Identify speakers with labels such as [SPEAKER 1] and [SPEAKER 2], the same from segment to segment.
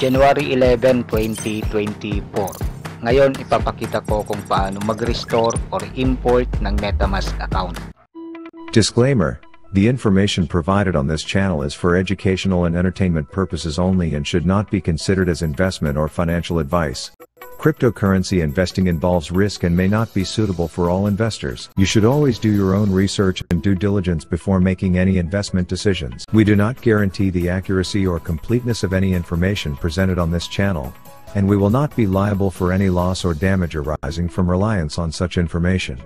[SPEAKER 1] January 11, 2024. Ngayon, ipapakita ko kung paano mag-restore or import ng MetaMask account.
[SPEAKER 2] Disclaimer: the information provided on this channel is for educational and entertainment purposes only and should not be considered as investment or financial advice. Cryptocurrency investing involves risk and may not be suitable for all investors. You should always do your own research and due diligence before making any investment decisions. We do not guarantee the accuracy or completeness of any information presented on this channel, and we will not be liable for any loss or damage arising from reliance on such information.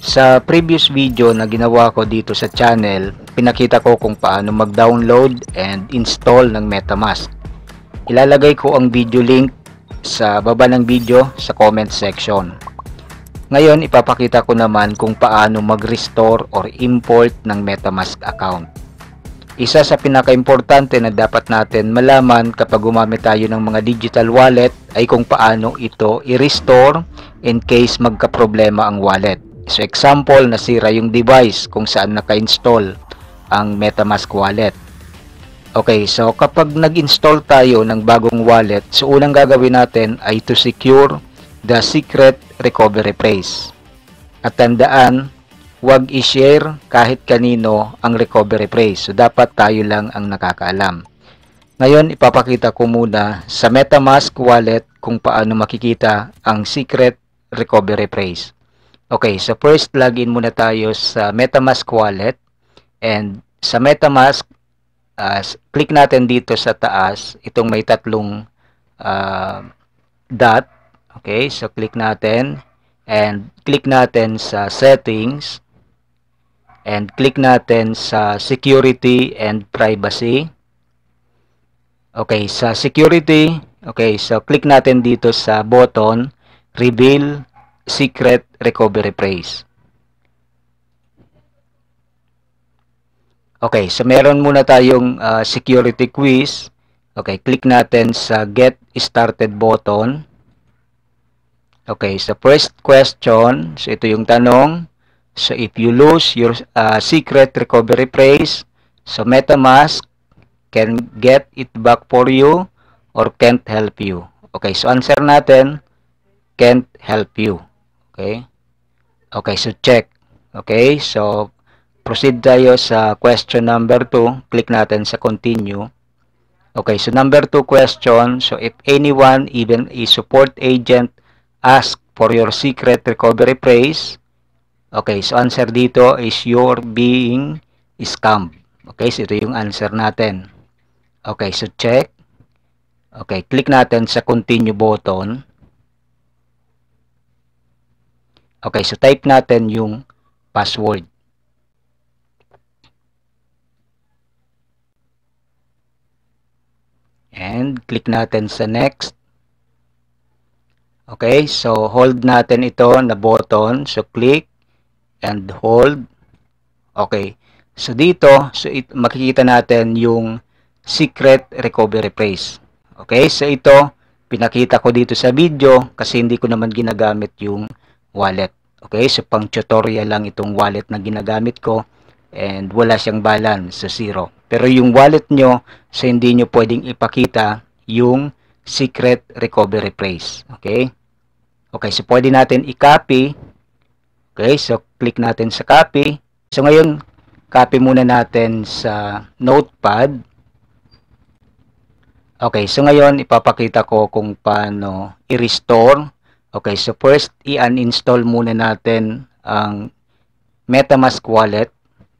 [SPEAKER 1] Sa previous video na ginawa ko dito sa channel, pinakita ko kung paano mag-download and install ng MetaMask. Ilalagay ko ang video link sa baba ng video sa comment section. Ngayon, ipapakita ko naman kung paano mag-restore or import ng MetaMask account. Isa sa pinaka-importante na dapat natin malaman kapag gumamit tayo ng mga digital wallet ay kung paano ito i-restore in case magka-problema ang wallet. So example, nasira yung device kung saan naka-install ang MetaMask wallet. Okay, so kapag nag-install tayo ng bagong wallet, so unang gagawin natin ay to secure the secret recovery phrase. At tandaan, huwag i-share kahit kanino ang recovery phrase. So dapat tayo lang ang nakakaalam. Ngayon, ipapakita ko muna sa MetaMask wallet kung paano makikita ang secret recovery phrase. Okay, so first login muna tayo sa MetaMask wallet, and sa MetaMask, click natin dito sa taas, itong may tatlong dot. Okay, so click natin and click natin sa settings and click natin sa security and privacy. Okay, sa security, okay, so click natin dito sa button reveal secret recovery phrase. Okay, so meron muna tayong security quiz. Okay, click natin sa get started button. Okay, so first question, so ito yung tanong. So if you lose your secret recovery phrase, so MetaMask can get it back for you or can't help you. Okay, so answer natin, can't help you. Okay, okay, so check. Okay, so proceed tayo sa question number 2. Click natin sa continue. Okay, so number 2 question. So if anyone, even a support agent, ask for your secret recovery phrase, okay, so answer dito is you're being scammed. Okay, so ito yung answer natin. Okay, so check. Okay, click natin sa continue button. Okay, so type natin yung password. And click natin sa next. Okay, so hold natin ito na button. So click and hold. Okay, so dito, so makikita natin yung secret recovery phrase. Okay, so ito, pinakita ko dito sa video kasi hindi ko naman ginagamit yung wallet. Okay, so pang tutorial lang itong wallet na ginagamit ko and wala siyang balance, so zero. Pero yung wallet nyo, so hindi nyo pwedeng ipakita yung secret recovery phrase. Okay? Okay, so pwede natin i-copy. Okay, so click natin sa copy. So ngayon, copy muna natin sa notepad. Okay, so ngayon, ipapakita ko kung paano i-restore. Okay, so first, i-uninstall muna natin ang MetaMask wallet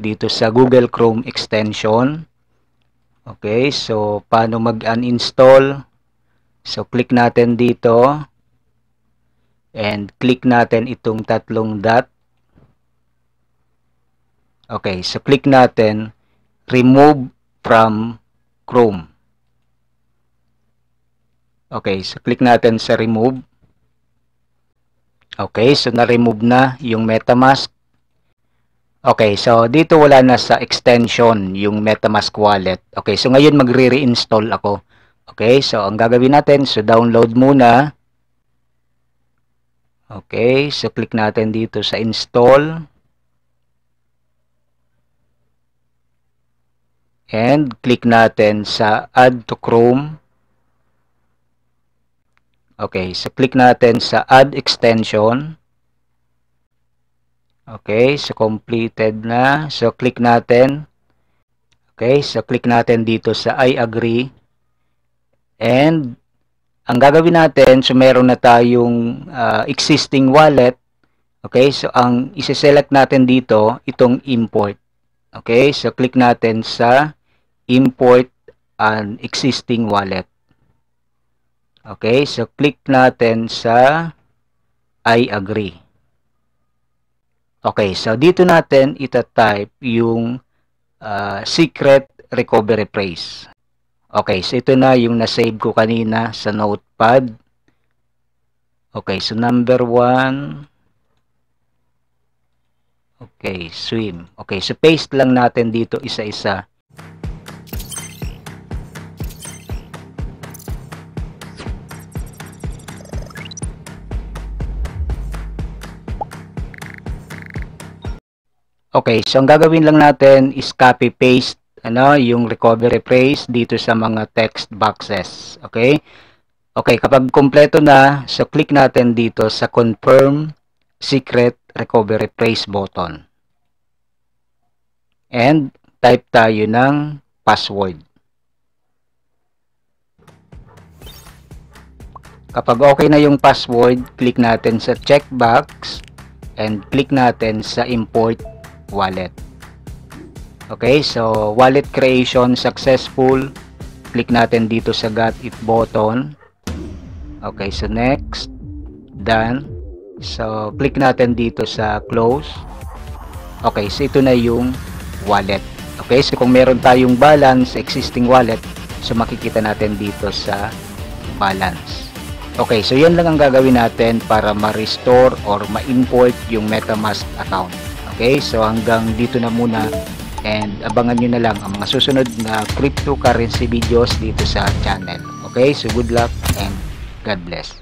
[SPEAKER 1] dito sa Google Chrome extension. Okay, so paano mag-uninstall? So click natin dito and click natin itong tatlong dot. Okay, so click natin remove from Chrome. Okay, so click natin sa remove. Okay, so na-remove na yung MetaMask. Okay, so dito wala na sa extension yung MetaMask wallet. Okay, so ngayon magre-reinstall ako. Okay, so ang gagawin natin, so download muna. Okay, so click natin dito sa install. And click natin sa add to Chrome. Okay, so click natin sa add extension. Okay, so completed na. So click natin. Okay, so click natin dito sa I agree. And ang gagawin natin, so meron na tayong existing wallet. Okay, so ang isi-select natin dito, itong import. Okay, so click natin sa import an existing wallet. Okay, so click natin sa I agree. Okay, so dito natin ita-type yung secret recovery phrase. Okay, so ito na yung na-save ko kanina sa notepad. Okay, so number 1. Okay, swim. Okay, so paste lang natin dito isa-isa. Okay, so ang gagawin lang natin is copy-paste yung recovery phrase dito sa mga text boxes. Okay? Okay, kapag kompleto na, so click natin dito sa confirm secret recovery phrase button. And type tayo ng password. Kapag okay na yung password, click natin sa checkbox and click natin sa import wallet. Okay, so wallet creation successful. Click natin dito sa got it button. Okay, so next, done. So click natin dito sa close. Okay, so ito na yung wallet. Okay, so kung meron tayong balance existing wallet, so makikita natin dito sa balance. Okay, so yan lang ang gagawin natin para ma-restore or ma-import yung MetaMask account. Okay, so hanggang dito na muna and abangan nyo na lang ang mga susunod na cryptocurrency videos dito sa channel. Okay, so good luck and God bless.